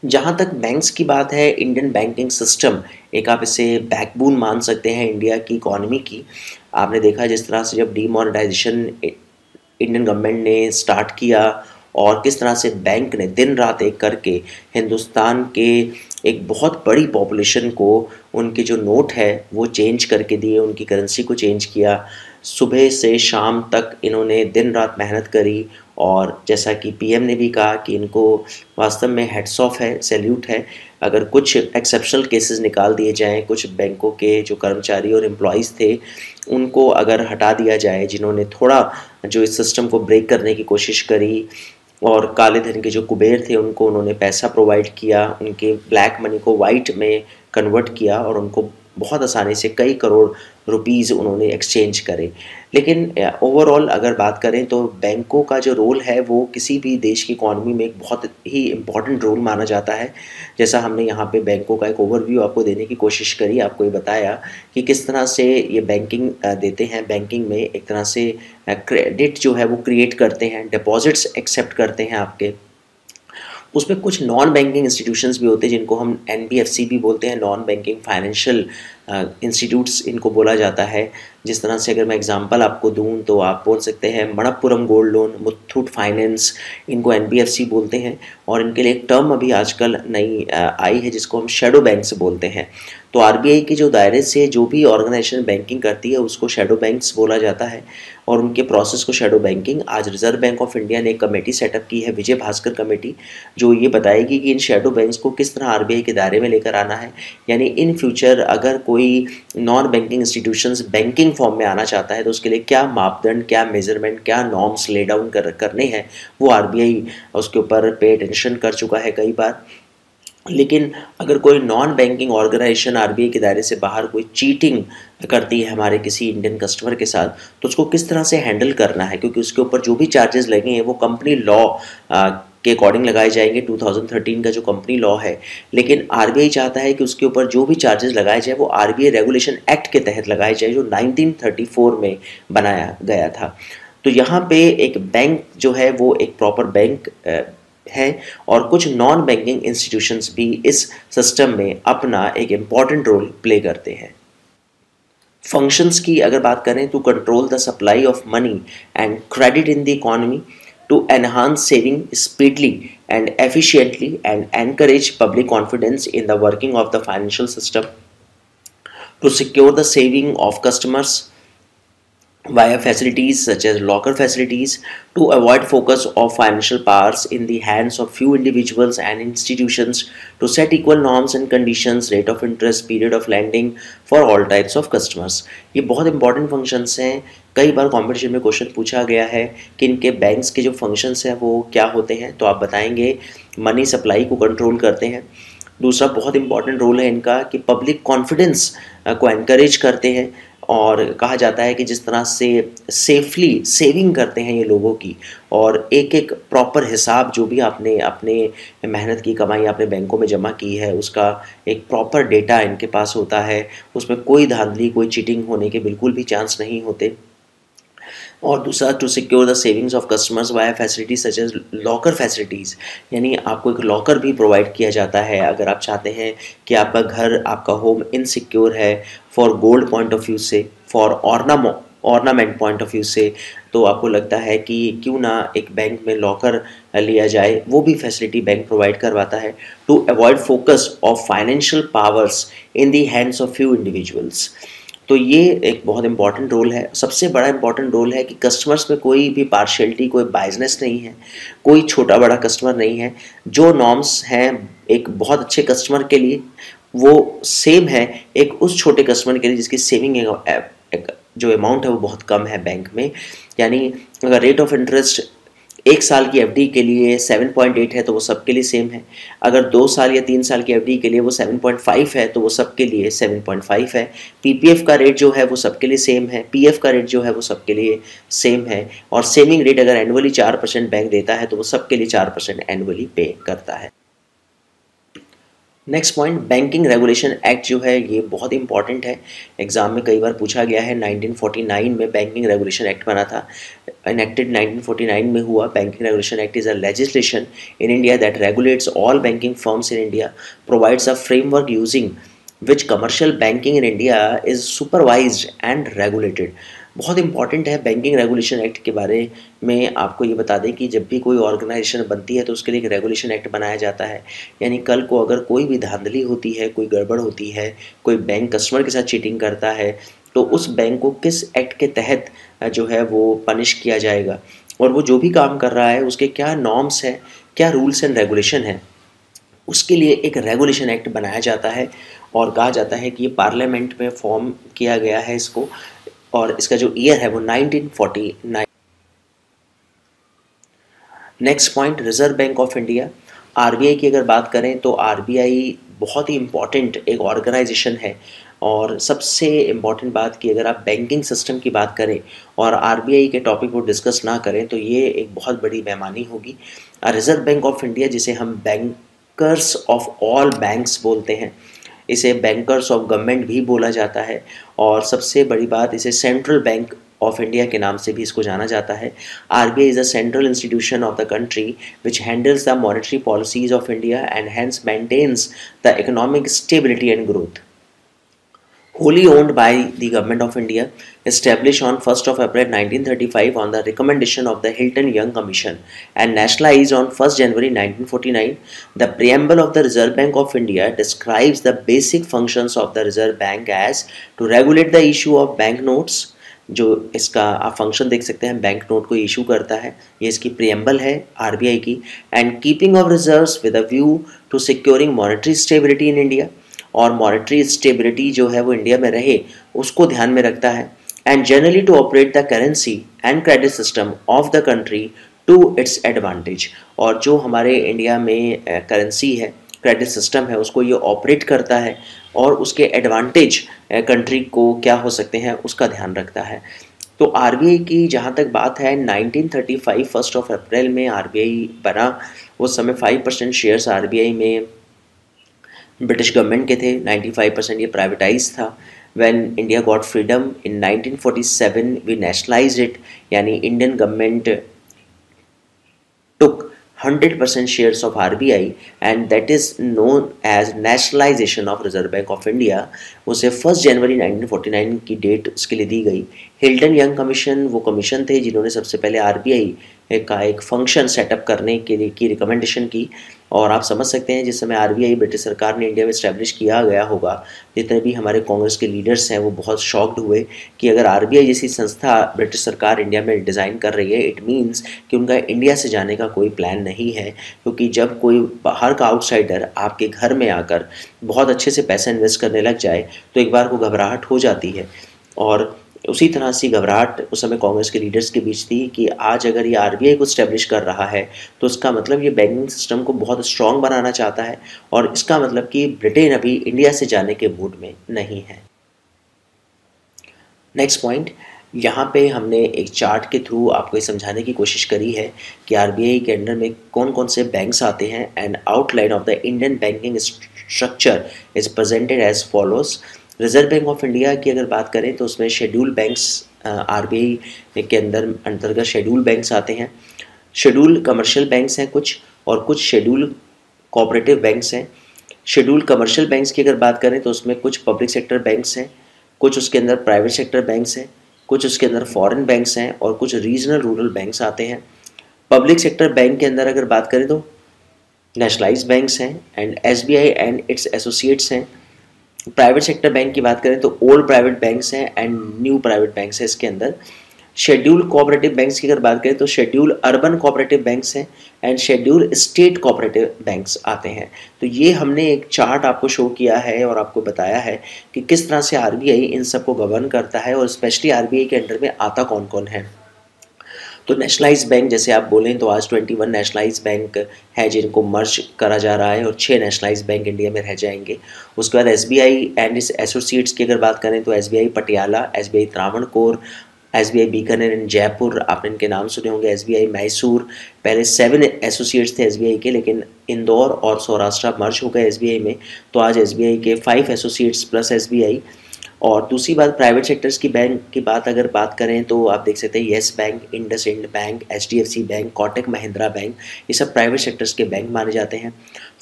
जहाँ तक बैंक्स की बात है, इंडियन बैंकिंग सिस्टम एक आप इसे बैकबोन मान सकते हैं इंडिया की इकॉनमी की। आपने देखा जिस तरह से जब डीमोनेटाइजेशन इंडियन गवर्नमेंट ने स्टार्ट किया और किस तरह से बैंक ने दिन रात एक करके हिंदुस्तान के एक बहुत बड़ी पॉपुलेशन को उनके जो नोट है वो चेंज करके दिए, उनकी करेंसी को चेंज किया। सुबह से शाम तक इन्होंने दिन रात मेहनत करी और जैसा कि पीएम ने भी कहा कि इनको वास्तव में हेड्स ऑफ है, सैल्यूट है। अगर कुछ एक्सेप्शनल केसेस निकाल दिए जाएं, कुछ बैंकों के जो कर्मचारी और एम्प्लॉयज़ थे उनको अगर हटा दिया जाए, जिन्होंने थोड़ा जो इस सिस्टम को ब्रेक करने की कोशिश करी और काले धन के जो कुबेर थे उनको उन्होंने पैसा प्रोवाइड किया, उनके ब्लैक मनी को वाइट में कन्वर्ट किया और उनको बहुत आसानी से कई करोड़ रुपीज़ उन्होंने एक्सचेंज करे। लेकिन ओवरऑल अगर बात करें तो बैंकों का जो रोल है वो किसी भी देश की इकॉनमी में एक बहुत ही इम्पॉर्टेंट रोल माना जाता है। जैसा हमने यहाँ पे बैंकों का एक ओवरव्यू आपको देने की कोशिश करी, आपको ये बताया कि किस तरह से ये बैंकिंग देते हैं। बैंकिंग में एक तरह से क्रेडिट जो है वो क्रिएट करते हैं, डिपॉजिट्स एक्सेप्ट करते हैं आपके। उसमें कुछ नॉन बैंकिंग इंस्टीट्यूशंस भी होते हैं जिनको हम एनबीएफसी भी बोलते हैं, नॉन बैंकिंग फाइनेंशियल इंस्टीट्यूट्स इनको बोला जाता है। जिस तरह से अगर मैं एग्जांपल आपको दूं तो आप बोल सकते हैं Manappuram gold loan, Muthoot finance, इनको एनबीएफसी बोलते हैं। और इनके लिए एक टर्म अभी आजकल नई आई है जिसको हम शेडो बैंक्स बोलते हैं। तो आरबीआई के जो दायरे से जो भी ऑर्गेनाइजेशन बैंकिंग करती है उसको शेडो बैंक्स बोला जाता है और उनके प्रोसेस को शेडो बैंकिंग। आज रिजर्व बैंक ऑफ इंडिया ने एक कमेटी सेटअप की है, विजय भास्कर कमेटी, जो ये बताएगी कि इन शेडो बैंक्स को किस तरह आरबीआई के दायरे में लेकर आना है। यानी इन फ्यूचर अगर कोई non banking institutions banking form में आना चाहता है तो उसके लिए क्या मापदंड, क्या मेजरमेंट, क्या नॉर्म्स ले डाउन करने हैं, वो आरबीआई उसके ऊपर पे अटेंशन कर चुका है कई बार। लेकिन अगर कोई नॉन बैंकिंग ऑर्गेनाइजेशन आरबीआई के दायरे से बाहर कोई चीटिंग करती है हमारे किसी इंडियन कस्टमर के साथ, तो उसको किस तरह से हैंडल करना है, क्योंकि उसके ऊपर जो भी चार्जेस लगे हैं वो कंपनी लॉ के अकॉर्डिंग लगाए जाएंगे, 2013 का जो कंपनी लॉ है। लेकिन आरबीआई चाहता है कि उसके ऊपर जो भी चार्जेस लगाए जाए वो आरबीआई रेगुलेशन एक्ट के तहत लगाए जाए जो 1934 में बनाया गया था। तो यहाँ पे एक बैंक जो है वो एक प्रॉपर बैंक है और कुछ नॉन बैंकिंग इंस्टीट्यूशंस भी इस सिस्टम में अपना एक इम्पॉर्टेंट रोल प्ले करते हैं। फंक्शंस की अगर बात करें तो control the supply of money and credit in the economy, to enhance saving speedily and efficiently and encourage public confidence in the working of the financial system, to secure the saving of customers via facilities such as locker facilities, to avoid focus of financial powers in the hands of few individuals and institutions, to set equal norms and conditions, rate of interest, period of lending for all types of customers। ये बहुत important functions हैं। कई बार competition में question पूछा गया है कि इनके बैंक्स के जो फंक्शंस हैं वो क्या होते हैं, तो आप बताएंगे मनी सप्लाई को कंट्रोल करते हैं। दूसरा बहुत इंपॉर्टेंट रोल है इनका कि पब्लिक कॉन्फिडेंस को एनकरेज करते हैं और कहा जाता है कि जिस तरह से सेफली सेविंग करते हैं ये लोगों की और एक एक प्रॉपर हिसाब जो भी आपने अपने मेहनत की कमाई आपने बैंकों में जमा की है उसका एक प्रॉपर डेटा इनके पास होता है, उसमें कोई धांधली, कोई चीटिंग होने के बिल्कुल भी चांस नहीं होते। और दूसरा to secure the savings of customers via facilities such as locker facilities, यानी आपको एक लॉकर भी प्रोवाइड किया जाता है अगर आप चाहते हैं कि आपका घर, आपका होम इनसिक्योर है for gold point of view से, for ornament point of view से, तो आपको लगता है कि क्यों ना एक बैंक में लॉकर लिया जाए, वो भी फैसिलिटी बैंक प्रोवाइड करवाता है। To avoid focus of financial powers in the hands of few individuals, तो ये एक बहुत इंपॉर्टेंट रोल है। सबसे बड़ा इंपॉर्टेंट रोल है कि कस्टमर्स में कोई भी पार्शियलिटी, कोई बायसनेस नहीं है, कोई छोटा बड़ा कस्टमर नहीं है। जो नॉर्म्स हैं एक बहुत अच्छे कस्टमर के लिए वो सेम है एक उस छोटे कस्टमर के लिए जिसकी सेविंग जो अमाउंट है वो बहुत कम है बैंक में। यानी अगर रेट ऑफ इंटरेस्ट 1 साल की एफडी के लिए 7.8 है तो वो सबके लिए सेम है। अगर 2 साल या 3 साल की एफडी के लिए वो 7.5 है तो वो सबके लिए 7.5 है। पीपीएफ का रेट जो है वो सबके लिए सेम है, पीएफ का रेट जो है वो सबके लिए सेम है। और सेविंग रेट अगर एनुअली 4% बैंक देता है तो वो सबके लिए 4% एनुअली पे करता है। Next point, banking regulation act जो है ये बहुत इंपॉर्टेंट है, एग्जाम में कई बार पूछा गया है। 1949 में बैंकिंग रेगुलेशन एक्ट बना था, इनेक्टेड 1949 में हुआ। Banking regulation act is a legislation in India that regulates all banking firms in India, provides a framework using which commercial banking in India is supervised and regulated. बहुत important है banking regulation act के बारे में आपको ये बता दें कि जब भी कोई ऑर्गेनाइजेशन बनती है तो उसके लिए एक रेगुलेशन एक्ट बनाया जाता है, यानी कल को अगर कोई भी धांधली होती है, कोई गड़बड़ होती है, कोई बैंक कस्टमर के साथ चीटिंग करता है, तो उस बैंक को किस एक्ट के तहत जो है वो पनिश किया जाएगा, और वो जो भी काम कर रहा है उसके क्या नॉर्म्स हैं, क्या रूल्स एंड रेगुलेशन है, उसके लिए एक रेगुलेशन एक्ट बनाया जाता है। और कहा जाता है कि ये पार्लियामेंट में फॉर्म किया गया है इसको, और इसका जो ईयर है वो 1949। Next point, reserve Bank of India, RBI की अगर बात करें तो आरबीआई बहुत ही इम्पॉर्टेंट एक ऑर्गेनाइजेशन है। और सबसे इम्पॉर्टेंट बात कि अगर आप बैंकिंग सिस्टम की बात करें और आरबीआई के टॉपिक को डिस्कस ना करें तो ये एक बहुत बड़ी बेईमानी होगी। रिजर्व बैंक ऑफ इंडिया, जिसे हम बैंकर्स ऑफ ऑल बैंक्स बोलते हैं, इसे बैंकर्स ऑफ गवर्नमेंट भी बोला जाता है, और सबसे बड़ी बात इसे सेंट्रल बैंक ऑफ इंडिया के नाम से भी इसको जाना जाता है। RBI is a central institution of the country which handles the monetary policies of India and hence maintains the economic stability and growth. Wholly owned by the Government of India, established on 1st of April 1935 on the recommendation of the Hilton Young Commission and nationalized on 1st January 1949, the preamble of the Reserve Bank of India describes the basic functions of the Reserve Bank as to regulate the issue of bank notes, जो इसका आप function देख सकते हैं, bank note को issue करता है, ये इसकी प्रियम्बल है आरबीआई की, and keeping of reserves with a view to securing monetary stability in India, और मॉनेटरी स्टेबिलिटी जो है वो इंडिया में रहे उसको ध्यान में रखता है, and generally to operate the currency and credit system of the country to its advantage, और जो हमारे इंडिया में करेंसी है, क्रेडिट सिस्टम है, उसको ये ऑपरेट करता है और उसके एडवांटेज कंट्री को क्या हो सकते हैं उसका ध्यान रखता है। तो आरबीआई की जहाँ तक बात है, 1935 1st ऑफ अप्रैल में आरबीआई बना। उस समय 5% शेयर्स आरबीआई में ब्रिटिश गवर्नमेंट के थे, 95% ये प्राइवेटाइज था। When India got freedom in 1947 we nationalized it, यानी Indian government took 100% shares of RBI and that is known as nationalization of Reserve Bank of India। उसे 1 जनवरी 1949 की डेट उसके लिए दी गई। हिल्टन यंग कमीशन वो कमीशन थे जिन्होंने सबसे पहले आरबीआई का एक फंक्शन सेटअप करने के लिए की रिकमेंडेशन की, और आप समझ सकते हैं जिस समय आरबीआई ब्रिटिश सरकार ने इंडिया में इस्टेब्लिश किया गया होगा, जितने भी हमारे कांग्रेस के लीडर्स हैं वो बहुत शॉक्ड हुए कि अगर आरबीआई जैसी संस्था ब्रिटिश सरकार इंडिया में डिज़ाइन कर रही है, इट मीन्स कि उनका इंडिया से जाने का कोई प्लान नहीं है। क्योंकि जब कोई बाहर का आउटसाइडर आपके घर में आकर बहुत अच्छे से पैसा इन्वेस्ट करने लग जाए तो एक बार को घबराहट हो जाती है, और उसी तरह से घबराहट उस समय कांग्रेस के लीडर्स के बीच थी कि आज अगर ये आरबीआई को स्टैब्लिश कर रहा है तो उसका मतलब ये बैंकिंग सिस्टम को बहुत स्ट्रॉन्ग बनाना चाहता है, और इसका मतलब कि ब्रिटेन अभी इंडिया से जाने के मूड में नहीं है। नेक्स्ट पॉइंट, यहाँ पे हमने एक चार्ट के थ्रू आपको ये समझाने की कोशिश करी है कि आरबीआई के अंडर में कौन कौन से बैंक्स आते हैं, and outline of the Indian banking structure is presented as follows. Reserve Bank of India की अगर बात करें तो उसमें शेड्यूल बैंक्स आरबीआई के अंतर्गत शेड्यूल बैंक्स आते हैं। शेड्यूल कमर्शियल बैंक्स हैं कुछ, और कुछ शेड्यूल कोऑपरेटिव बैंक्स हैं। शेड्यूल कमर्शियल बैंक्स की अगर बात करें तो उसमें कुछ पब्लिक सेक्टर बैंक्स हैं, कुछ उसके अंदर प्राइवेट सेक्टर बैंक्स हैं, कुछ उसके अंदर फॉरेन बैंक्स हैं, और कुछ रीजनल रूरल बैंक्स आते हैं। पब्लिक सेक्टर बैंक के अंदर अगर बात करें तो नेशनलाइज्ड बैंक्स हैं and SBI and it's associates हैं। प्राइवेट सेक्टर बैंक की बात करें तो ओल्ड प्राइवेट बैंक्स हैं एंड न्यू प्राइवेट बैंक्स हैं इसके अंदर। शेड्यूल कोऑपरेटिव बैंक्स की अगर बात करें तो शेड्यूल अर्बन कोऑपरेटिव बैंक्स हैं and schedule state cooperative banks आते हैं। तो ये हमने एक चार्ट आपको शो किया है और आपको बताया है कि किस तरह से आरबीआई इन सबको गवर्न करता है, और स्पेशली आरबीआई के अंडर में आता कौन कौन है। तो नेशनलाइज्ड बैंक जैसे आप बोलें तो आज 21 नेशनलाइज्ड बैंक है जिनको मर्ज करा जा रहा है, और 6 नेशनलाइज्ड बैंक इंडिया में रह जाएंगे। उसके बाद एसबीआई एंड इस एसोसिएट्स की अगर बात करें तो SBI Patiala, SBI Travancore, SBI Bikaner and Jaipur, आपने इनके नाम सुने होंगे। SBI मैसूर, पहले 7 एसोसिएट्स थे SBI के, लेकिन इंदौर और सौराष्ट्र मर्ज हो गए SBI में, तो आज SBI के 5 एसोसिएट्स प्लस SBI। और दूसरी बात, प्राइवेट सेक्टर्स की बैंक की बात अगर बात करें तो आप देख सकते हैं yes bank, IndusInd bank, HDFC bank, Kotak Mahindra bank, ये सब प्राइवेट सेक्टर्स के बैंक माने जाते हैं।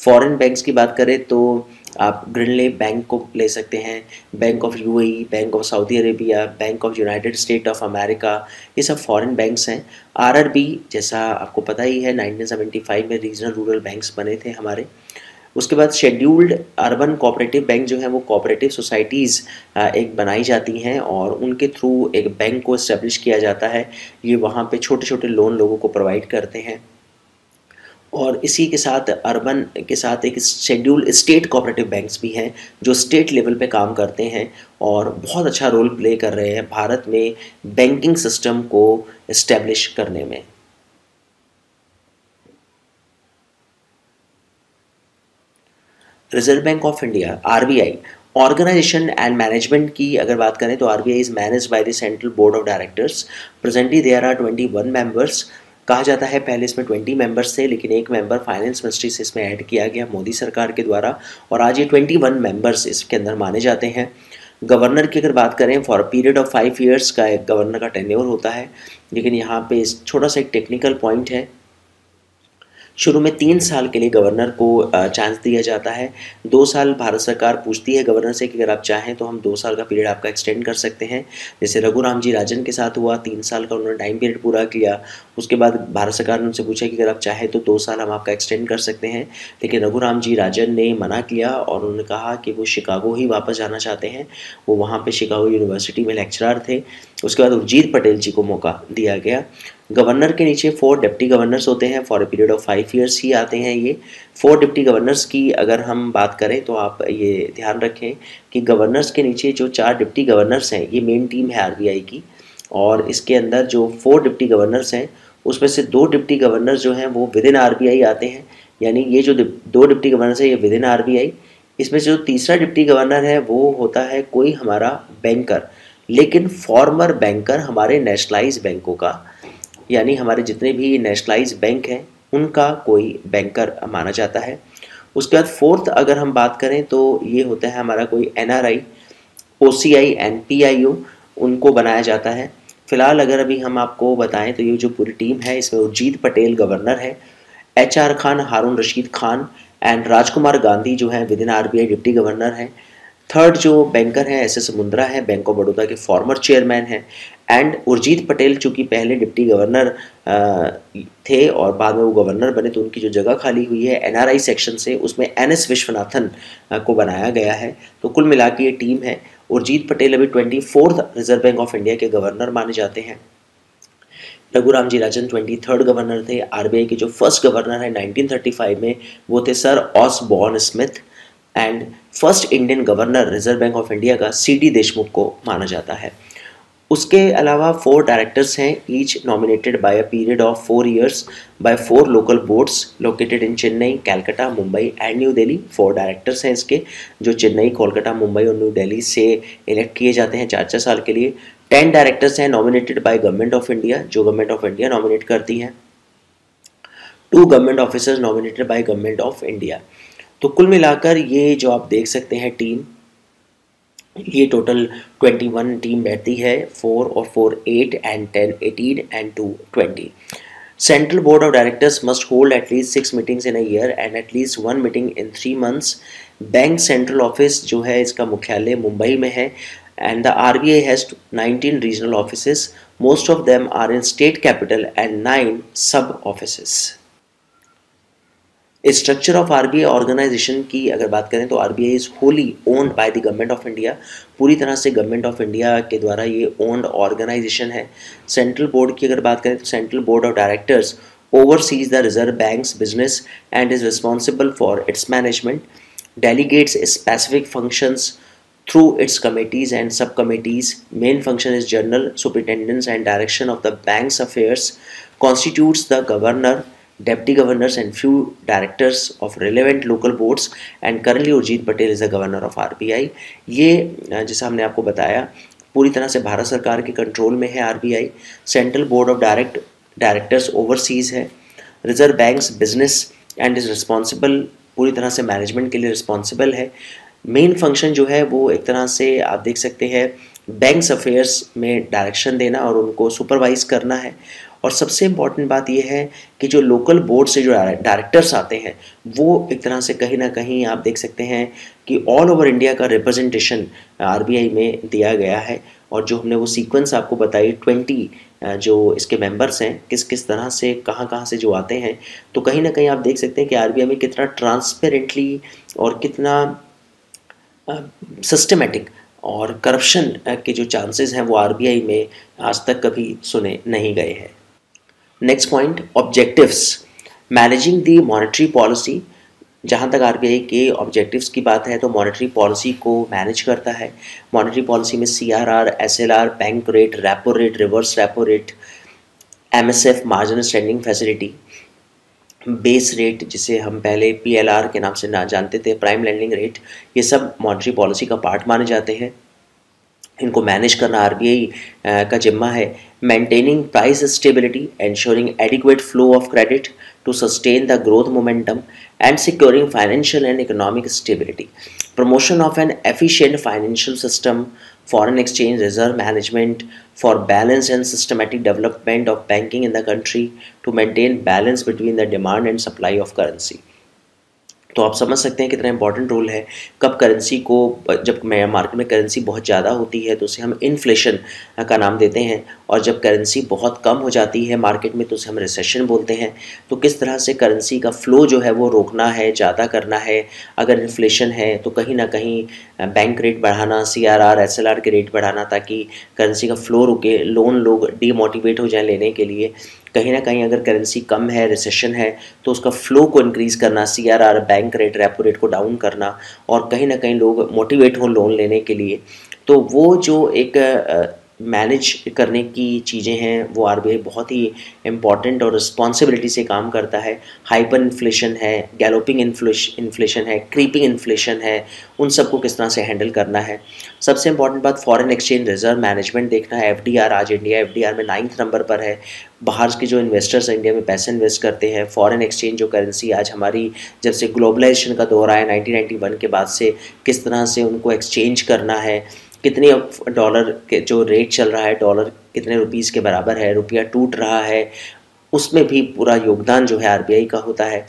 फॉरेन बैंक्स की बात करें तो आप ग्रिनले बैंक को ले सकते हैं, bank of UAE, bank of Saudi Arabia, bank of United state of America, ये सब फॉरेन बैंक्स हैं। RRB, जैसा आपको पता ही है, 1975 में रीजनल रूरल बैंक्स बने थे हमारे। उसके बाद शेड्यूल्ड अर्बन कोऑपरेटिव बैंक जो है वो कोऑपरेटिव सोसाइटीज़ एक बनाई जाती हैं और उनके थ्रू एक बैंक को इस्टेब्लिश किया जाता है। ये वहाँ पे छोटे छोटे लोन लोगों को प्रोवाइड करते हैं। और इसी के साथ अर्बन के साथ एक शेड्यूल्ड स्टेट कोऑपरेटिव बैंक्स भी हैं जो स्टेट लेवल पे काम करते हैं और बहुत अच्छा रोल प्ले कर रहे हैं भारत में बैंकिंग सिस्टम को इस्टेब्लिश करने में। Reserve Bank of India RBI organisation and management की अगर बात करें तो RBI is managed by the central board of directors. Presently there are 21 members. कहा जाता है पहले इसमें 20 मेंबर्स थे, लेकिन एक मेंबर फाइनेंस मिनिस्ट्री से इसमें ऐड किया गया मोदी सरकार के द्वारा, और आज ये 21 मेंबर्स इसके अंदर माने जाते हैं। गवर्नर की अगर बात करें, for a period of 5 years का एक गवर्नर का टेन्योर होता है, लेकिन यहाँ पे छोटा सा एक टेक्निकल पॉइंट है। शुरू में 3 साल के लिए गवर्नर को चांस दिया जाता है। 2 साल भारत सरकार पूछती है गवर्नर से कि अगर आप चाहें तो हम 2 साल का पीरियड आपका एक्सटेंड कर सकते हैं। जैसे रघुराम जी राजन के साथ हुआ, 3 साल का उन्होंने टाइम पीरियड पूरा किया। उसके बाद भारत सरकार ने उनसे पूछा कि अगर आप चाहें तो 2 साल हम आपका एक्सटेंड कर सकते हैं, लेकिन रघुराम जी राजन ने मना किया और उन्होंने कहा कि वो शिकागो ही वापस जाना चाहते हैं। वो वहाँ पर शिकागो यूनिवर्सिटी में लेक्चरर थे। उसके बाद उर्जित पटेल जी को मौका दिया गया। गवर्नर के नीचे 4 डिप्टी गवर्नर्स होते हैं, for a period of 5 years ही आते हैं ये। 4 डिप्टी गवर्नर्स की अगर हम बात करें तो आप ये ध्यान रखें कि गवर्नर्स के नीचे जो 4 डिप्टी गवर्नर्स हैं, ये मेन टीम है RBI की, और इसके अंदर जो 4 डिप्टी गवर्नर्स हैं उसमें से 2 डिप्टी गवर्नर्स जो हैं वो विद इन RBI आते हैं। यानी ये जो 2 डिप्टी गवर्नर्स है ये विद इन RBI। इसमें से जो तीसरा डिप्टी गवर्नर है वो होता है कोई हमारा बैंकर, लेकिन फॉर्मर बैंकर हमारे नेशनलाइज बैंकों का, यानी हमारे जितने भी नेशनलाइज बैंक हैं उनका कोई बैंकर माना जाता है। उसके बाद 4th अगर हम बात करें तो ये होता है हमारा कोई NRI, OCI एंड PIO, उनको बनाया जाता है। फिलहाल अगर अभी हम आपको बताएं तो ये जो पूरी टीम है इसमें उर्जित पटेल गवर्नर है, HR खान, हारून रशीद खान एंड राजकुमार गांधी जो है within RBI deputy governor हैं। 3rd जो बैंकर हैं SS मुंद्रा है, बैंक ऑफ बड़ौदा के फॉर्मर चेयरमैन हैं। एंड उर्जित पटेल चूँकि पहले डिप्टी गवर्नर थे और बाद में वो गवर्नर बने, तो उनकी जो जगह खाली हुई है NRI सेक्शन से उसमें NS विश्वनाथन को बनाया गया है। तो कुल मिला के ये टीम है। उर्जित पटेल अभी 24th reserve Bank of India के गवर्नर माने जाते हैं। रघुराम जी राजन 23rd गवर्नर थे। RBI के जो फर्स्ट गवर्नर है 1935 में वो थे sir Osborne Smith. And first Indian governor Reserve Bank of India का CD देशमुख को माना जाता है। उसके अलावा 4 डायरेक्टर्स हैं, each nominated by a period of 4 years by 4 local boards located in Chennai, Calcutta, Mumbai and New Delhi. 4 directors हैं इसके जो चेन्नई, कोलकाता, मुंबई और न्यू दिल्ली से इलेक्ट किए जाते हैं 4-4 साल के लिए। 10 डायरेक्टर्स हैं nominated by government of India, जो गवर्नमेंट ऑफ इंडिया नॉमिनेट करती है। 2 government officers nominated by government of India. तो कुल मिलाकर ये जो आप देख सकते हैं टीम, ये टोटल 21 टीम बैठती है, 4 और 4 8 and 10 18 and 2 20। Central board of directors must hold at least 6 meetings in a year and at least 1 meeting in 3 months. Bank central office जो है इसका मुख्यालय मुंबई में है and the RBI has 19 regional offices, most of them are in state capital and 9 sub offices. Structure of RBI organisation की अगर बात करें तो RBI is wholly owned by the government of India. पूरी तरह से गवर्नमेंट ऑफ इंडिया के द्वारा ये ओन्ड ऑर्गेनाइजेशन है। सेंट्रल बोर्ड की अगर बात करें तो central board of directors oversees the reserve bank's business and is responsible for its management, delegates specific functions through its committees and subcommittees. Main function is general superintendence and direction of the bank's affairs, constitutes the governor, deputy governors and few directors of relevant local boards, and currently Urjit Patel is the governor of RBI. ये जैसा हमने आपको बताया पूरी तरह से भारत सरकार के कंट्रोल में है RBI. Central board of directors overseas है। Reserve bank's business and is responsible, पूरी तरह से मैनेजमेंट के लिए रिस्पॉन्सिबल है। मेन फंक्शन जो है वो एक तरह से आप देख सकते हैं बैंक्स अफेयर्स में डायरेक्शन देना और उनको सुपरवाइज करना है। और सबसे इम्पॉर्टेंट बात यह है कि जो लोकल बोर्ड से जो डायरेक्टर्स आते हैं वो एक तरह से कहीं ना कहीं आप देख सकते हैं कि ऑल ओवर इंडिया का रिप्रेजेंटेशन आरबीआई में दिया गया है। और जो हमने वो सीक्वेंस आपको बताई 20 जो इसके मेंबर्स हैं किस किस तरह से कहाँ कहाँ से जो आते हैं, तो कहीं ना कहीं आप देख सकते हैं कि आरबीआई में कितना ट्रांसपेरेंटली और कितना सिस्टमेटिक और करप्शन के जो चांसेस हैं वो आरबीआई में आज तक कभी सुने नहीं गए हैं। Next point, objectives managing the monetary policy. जहाँ तक आरबीआई के ऑब्जेक्टिव्स की बात है तो मॉनेटरी पॉलिसी को मैनेज करता है। मॉनेटरी पॉलिसी में CRR, SLR, bank rate, repo rate, reverse repo rate, MSF marginal standing facility, base rate जिसे हम पहले पीएलआर के नाम से ना जानते थे, प्राइम लैंडिंग रेट, ये सब मॉनेटरी पॉलिसी का पार्ट माने जाते हैं। इनको मैनेज करना आरबीआई का जिम्मा है। Maintaining price stability, ensuring adequate flow of credit to sustain the growth momentum and securing financial and economic stability. Promotion of an efficient financial system, foreign exchange reserve management for balanced and systematic development of banking in the country to maintain balance between the demand and supply of currency. तो आप समझ सकते हैं कितना important role है। कब currency को, जब मार्केट में करेंसी बहुत ज़्यादा होती है तो उसे हम इन्फ्लेशन का नाम देते हैं, और जब करेंसी बहुत कम हो जाती है मार्केट में तो उसे हम रिसेशन बोलते हैं। तो किस तरह से करेंसी का फ्लो जो है वो रोकना है, ज़्यादा करना है। अगर इन्फ्लेशन है तो कहीं ना कहीं बैंक रेट बढ़ाना, सीआरआर, एसएलआर के रेट बढ़ाना ताकि करेंसी का फ्लो रुके, लोन लोग डीमोटिवेट हो जाए लेने के लिए। कहीं ना कहीं अगर करेंसी कम है, रिसेशन है, तो उसका फ्लो को इंक्रीज़ करना, CRR, bank rate, repo rate को डाउन करना, और कहीं ना कहीं लोग मोटिवेट हों लोन लेने के लिए। तो वो जो एक मैनेज करने की चीज़ें हैं वो आरबीआई बहुत ही इम्पॉर्टेंट और रिस्पॉन्सिबिलिटी से काम करता है। हाइपर इन्फ्लेशन है, गैलोपिंग इन्फ्लेशन है, क्रीपिंग इन्फ्लेशन है, उन सबको किस तरह से हैंडल करना है। सबसे इम्पॉर्टेंट बात फॉरेन एक्सचेंज रिजर्व मैनेजमेंट देखना है। एफडीआर, आज इंडिया एफडीआर में 9th नंबर पर है। बाहर के जो इन्वेस्टर्स इंडिया में पैसे इन्वेस्ट करते हैं, फॉरेन एक्सचेंज जो करेंसी आज हमारी जब से ग्लोबलाइजेशन का दौर आया 1991 के बाद से, किस तरह से उनको एक्सचेंज करना है, कितने डॉलर के जो रेट चल रहा है, डॉलर कितने रुपीस के बराबर है, रुपया टूट रहा है, उसमें भी पूरा योगदान जो है आरबीआई का होता है।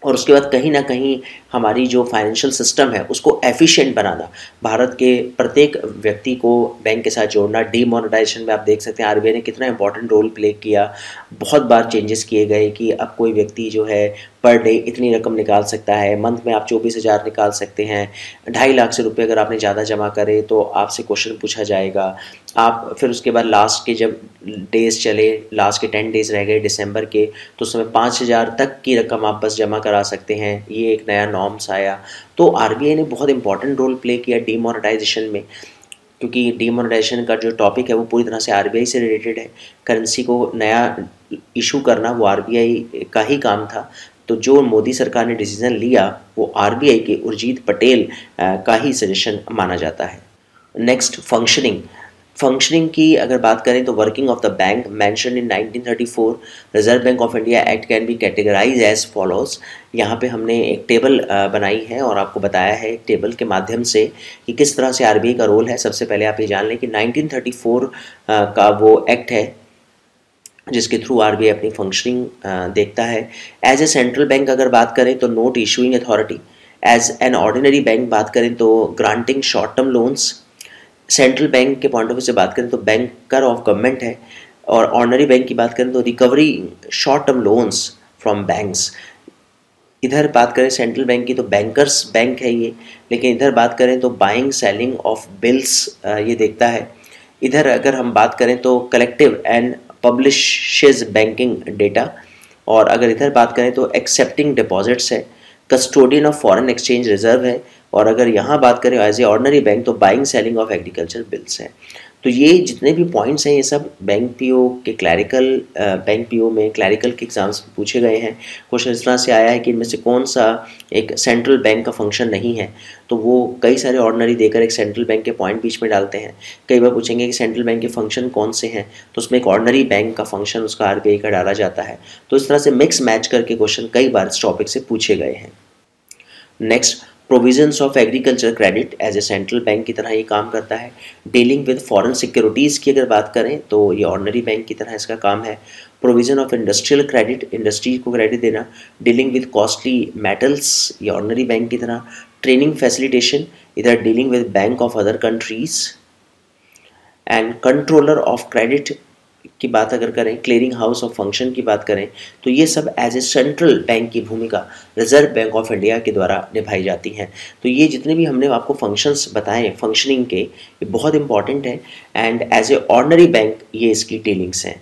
और उसके बाद कहीं ना कहीं हमारी जो फाइनेंशियल सिस्टम है उसको एफिशिएंट बनाना, भारत के प्रत्येक व्यक्ति को बैंक के साथ जोड़ना। डीमोनेटाइजेशन में आप देख सकते हैं आरबीआई ने कितना इंपॉर्टेंट रोल प्ले किया। बहुत बार चेंजेस किए गए कि अब कोई व्यक्ति जो है पर डे इतनी रकम निकाल सकता है, मंथ में आप 24,000 निकाल सकते हैं। 2.5 लाख से रुपये अगर आपने ज़्यादा जमा करे तो आपसे क्वेश्चन पूछा जाएगा। आप फिर उसके बाद लास्ट के जब डेज चले, लास्ट के 10 डेज रह गए दिसंबर के, तो उस समय 5,000 तक की रकम आप बस जमा करा सकते हैं। ये एक नया नॉर्म्स आया। तो आरबीआई ने बहुत इंपॉर्टेंट रोल प्ले किया डीमोनेटाइजेशन में, क्योंकि डीमोनेटाइजेशन का जो टॉपिक है वो पूरी तरह से आरबीआई से रिलेटेड है। करेंसी को नया इशू करना वो आरबीआई का ही काम था। तो जो मोदी सरकार ने डिसीजन लिया वो आरबीआई के उर्जित पटेल का ही सजेशन माना जाता है। नेक्स्ट, फंक्शनिंग की अगर बात करें तो working of the bank mention in 1934 Reserve Bank of India act can be categorize as follows. यहाँ पे हमने एक टेबल बनाई है और आपको बताया है एक टेबल के माध्यम से कि किस तरह से आरबीआई का रोल है। सबसे पहले आप ये जान लें कि 1934 का वो एक्ट है जिसके थ्रू आरबीआई अपनी फंक्शनिंग देखता है। एज ए सेंट्रल बैंक अगर बात करें तो note issuing authority. As an ordinary bank बात करें तो granting short term loans. Central bank के पॉइंट ऑफ व्यू से बात करें तो बैंकर ऑफ गवर्नमेंट है। और ऑर्डिनरी बैंक की बात करें तो recovery short term loans from banks. इधर बात करें सेंट्रल बैंक की तो बैंकर्स बैंक है ये, लेकिन इधर बात करें तो बाइंग सेलिंग ऑफ बिल्स ये देखता है। इधर अगर हम बात करें तो collective and publishes banking data. और अगर इधर बात करें तो एक्सेप्टिंग डिपॉजिट्स है, custodian of foreign exchange reserve है। और अगर यहाँ बात करें एज ए ऑर्डिनरी बैंक तो buying selling of agriculture bills है। तो ये जितने भी पॉइंट्स हैं ये सब बैंक पीओ के बैंक पीओ में क्लैरिकल के एग्जाम्स में पूछे गए हैं। क्वेश्चन इस तरह से आया है कि इनमें से कौन सा एक सेंट्रल बैंक का फंक्शन नहीं है, तो वो कई सारे ऑर्डिनरी देकर एक सेंट्रल बैंक के पॉइंट बीच में डालते हैं। कई बार पूछेंगे कि सेंट्रल बैंक के फंक्शन कौन से हैं, तो उसमें एक ऑर्डिनरी बैंक का फंक्शन उसका आरबीआई का डाला जाता है। तो इस तरह से मिक्स मैच करके क्वेश्चन कई बार इस टॉपिक से पूछे गए हैं। Next, provisions of agriculture credit as a central bank की तरह ये काम करता है। डीलिंग विद फॉरेन सिक्योरिटीज़ की अगर बात करें तो ये ऑर्डिनरी बैंक की तरह इसका काम है। Provision of industrial credit, industry को क्रेडिट देना। डीलिंग विद कॉस्टली मेटल्स, ये ऑर्डिनरी बैंक की तरह। ट्रेनिंग फैसिलिटेशन, इधर dealing with bank of other countries. And controller of credit की बात अगर करें, क्लियरिंग हाउस ऑफ फंक्शन की बात करें, तो ये सब एज ए सेंट्रल बैंक की भूमिका रिजर्व बैंक ऑफ इंडिया के द्वारा निभाई जाती हैं। तो ये जितने भी हमने आपको फंक्शंस बताए फंक्शनिंग के, ये बहुत इंपॉर्टेंट है and as a ordinary bank ये इसकी डीलिंग्स हैं।